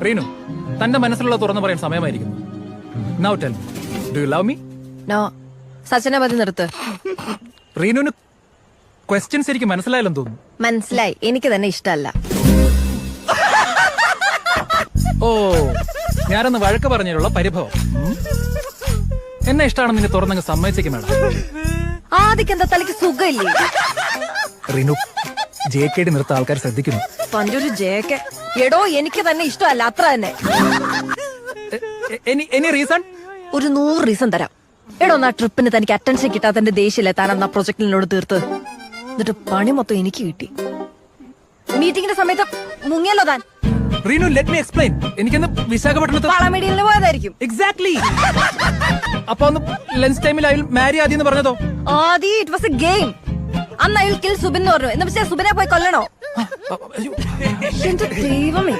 റീനു, തന്റെ മനസ്സിലുള്ള തുറന്നു പറയാൻ സമയമായിരിക്കുന്നു. Now tell me, do you love me? No. സച്ചിനെ മതി നിർത്ത്. റീനുവിന് ക്വസ്റ്റ്യൻസ് എനിക്ക് മനസ്സിലായില്ലെന്ന് തോന്നുന്നു. മനസ്സിലായി, എനിക്ക് തന്നെ ഇഷ്ടമല്ല. ഓ, ഞാനൊന്ന് വഴക്ക് പറഞ്ഞതിലുള്ള പരിഭവം. എന്നെ ഇഷ്ടമാണെന്ന് നിന്നെ തുറന്നങ്ങ് സമ്മതിച്ചേക്കും മേഡം. ആദ്യം എന്താ തലയ്ക്ക് സുഖമില്ലേ? റീനു, JKD നിർത്ത ആൾക്കാർ ശ്രദ്ധിക്കുന്നു. തന്റെ ഒരു ജേക്കെ. എടോ, എനിക്ക് തന്നെ ഇഷ്ടമല്ല, അത്ര തന്നെ. Any reason? ഒരു 100 റീസൺ തരാം. എടോ, ആ ട്രിപ്പിന് തനിക്ക് അറ്റൻഷൻ കിട്ടാത്തന്റെ ദേഷ്യല്ലേ താൻ അന്ന് ആ പ്രൊജക്ടിനോട് തീർത്ത്. എന്നിട്ട് പണി മൊത്തം എനിക്ക് കിട്ടി. മീറ്റിംഗിന്റെ സമയത്ത് മുങ്ങിയല്ലോ താൻ. Reenu, let me explain. എനിക്കൊന്ന് വിശാഖപട്ടണത്ത് വളമേടിയിൽ പോയതായിരിക്കും. എക്സാക്ട്ലി. അപ്പൊ ഒന്ന് ലഞ്ച് ടൈമിൽ അയാൾ മാരി ആദ്യം എന്ന് പറഞ്ഞതോ? ആദ്യം ഇറ്റ് വാസ് എ ഗെയിം. അന്ന് അയാൾ കിൽ സുബിൻ എന്ന് പറഞ്ഞു. എന്ന് വെച്ചാൽ സുബിനെ പോയി കൊല്ലണോ? എന്റെ ദൈവമേ.